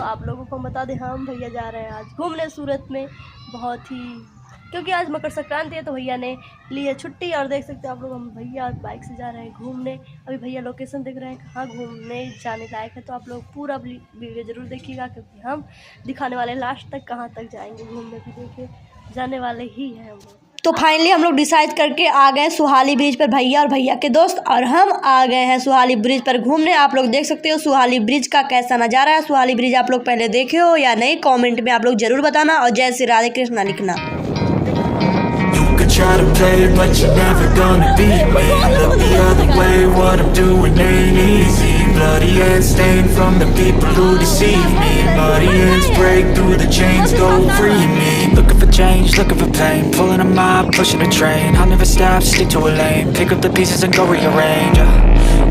आप लोगों को बता दें हम भैया जा रहे हैं आज घूमने सूरत में। बहुत ही क्योंकि आज मकर संक्रांति है तो भैया ने ली है छुट्टी। और देख सकते हैं आप लोग हम भैया बाइक से जा रहे हैं घूमने। अभी भैया लोकेशन देख रहे हैं कहाँ घूमने जाने लायक है, तो आप लोग पूरा वीडियो ज़रूर देखिएगा क्योंकि हम दिखाने वाले लास्ट तक कहाँ तक जाएंगे घूमने भी देखे जाने वाले ही हैं हम लोग। तो फाइनली हम लोग डिसाइड करके आ गए सुहाली ब्रिज पर, भैया और भैया के दोस्त और हम आ गए हैं सुहाली ब्रिज पर घूमने। आप लोग देख सकते हो सुहाली ब्रिज का कैसा नज़ारा है। सुहाली ब्रिज आप लोग पहले देखे हो या नहीं, कमेंट में आप लोग जरूर बताना और जय श्री राधे कृष्णा लिखना। Try to play it, but you're never gonna beat me. Look the other way, what I'm doing ain't easy. Bloody hands stained from the people who deceive me. Bloody hands break through the chains, go free me. Looking for change, looking for pain. Pulling a mob, pushing a train. I'll never stop, stick to a lane. Pick up the pieces and go rearrange.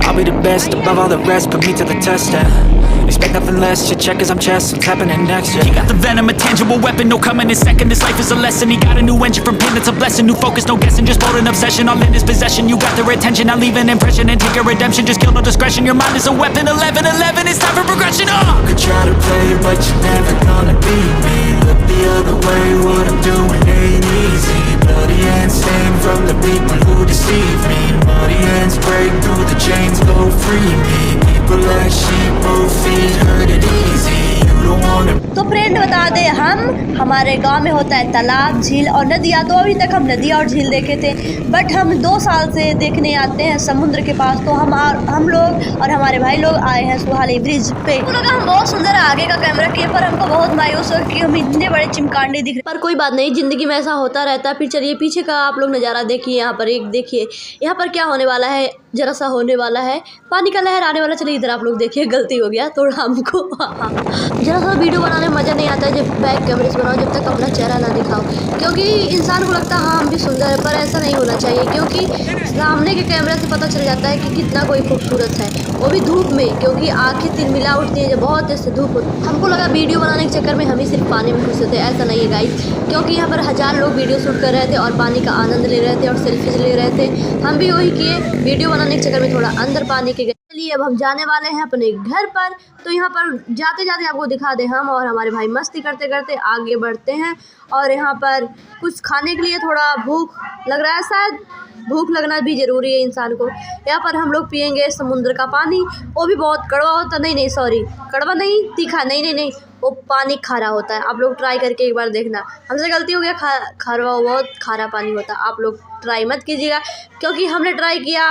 I'll be the best above all the rest, put me to the test and expect nothing less. Your check is I'm chess, what's happening next? Yeah. He got the venom, a tangible weapon, no coming in second. This life is a lesson. He got a new engine from pain, it's a blessing. New focus, no guessing, just bold and obsession. All in his possession, you got their attention. I'll leave an impression and take your redemption. Just kill no discretion. Your mind is a weapon. 11-11, it's time for progression. You could try to play it, but you're never gonna beat me. Look the other way, what I'm doing ain't easy. Bloody hands stained from the people who deceive me. Bloody hands break through the chains, go free me. People like sheep, move feet, hurt it easy. You don't wanna. तो friend बता दें हमारे गांव में होता है तालाब, झील और नदियाँ। तो अभी तक हम नदियाँ और झील देखे थे, बट हम 2 साल से देखने आते हैं समुद्र के पास। तो हम लोग और हमारे भाई लोग आए हैं सुहाली ब्रिज पे। तो लगा हम बहुत सुंदर आगे का कैमरा किए, पर हमको बहुत मायूस हो कि हम इतने बड़े चिमकांडे दिख रहे। पर कोई बात नहीं, जिंदगी में ऐसा होता रहता है। फिर चलिए पीछे का आप लोग नज़ारा देखिए। यहाँ पर एक देखिए, यहाँ पर क्या होने वाला है, जरा सा होने वाला है, पानी का लहर आने वाला। चलिए इधर आप लोग देखिए, गलती हो गया थोड़ा हमको। जरा सा वीडियो बनाने में मज़ा नहीं आता है जब बैक कैमरे से बनाओ, जब तक अपना चेहरा ना दिखाओ, क्योंकि इंसान को लगता है हाँ हम भी सुंदर है, पर ऐसा नहीं होना चाहिए। क्योंकि सामने के कैमरे से पता चल जाता है कि कितना कोई खूबसूरत है, वो भी धूप में, क्योंकि आँखें तिलमिला उठती हैं जब बहुत देर से धूप होती है। हमको लगा वीडियो बनाने के चक्कर में हम ही सिर्फ पानी में घुसे थे, ऐसा नहीं है गाइस, क्योंकि यहाँ पर 1000 लोग वीडियो शूट कर रहे थे और पानी का आनंद ले रहे थे और सेल्फीज ले रहे थे। हम भी वही किए, वीडियो बनाने के चक्कर में थोड़ा अंदर पानी के गए। चलिए अब हम जाने वाले हैं अपने घर पर। तो यहाँ पर जाते जाते आपको दिखा दे, हम और हमारे भाई मस्ती करते करते आगे बढ़ते हैं। और यहाँ पर कुछ खाने के लिए थोड़ा भूख लग रहा है, शायद भूख लगना भी ज़रूरी है इंसान को। यहाँ पर हम लोग पियेंगे समुद्र का पानी, वो भी बहुत कड़वा होता, नहीं सॉरी, कड़वा नहीं, तीखा नहीं, वो पानी खारा होता है। आप लोग ट्राई करके एक बार देखना, हमसे गलती हो गया, खारा बहुत खारा पानी होता है। आप लोग ट्राई मत कीजिएगा, क्योंकि हमने ट्राई किया,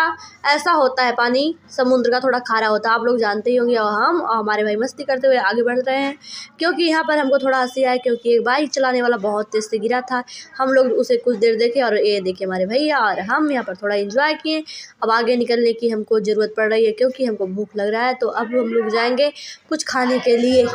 ऐसा होता है पानी समुद्र का, थोड़ा खारा होता है, आप लोग जानते ही होंगे। और हम और हमारे भाई मस्ती करते हुए आगे बढ़ रहे हैं, क्योंकि यहाँ पर हमको थोड़ा हंसी आया, क्योंकि एक बाइक चलाने वाला बहुत तेज़ से गिरा था। हम लोग उसे कुछ देर देखे और ये देखिए हमारे भैया और हम यहाँ पर थोड़ा एंजॉय किए। अब आगे निकलने की हमको ज़रूरत पड़ रही है, क्योंकि हमको भूख लग रहा है। तो अब हम लोग जाएंगे कुछ खाने के लिए।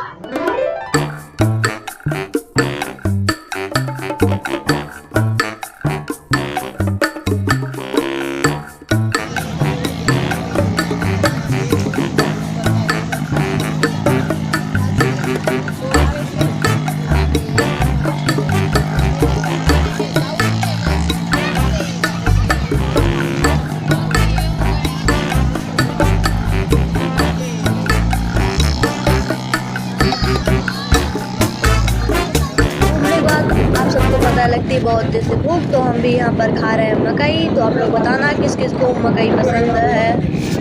लगती है बहुत देर से भूख, तो हम भी यहाँ पर खा रहे हैं मकई। तो आप लोग बताना किस किस को मकई पसंद है।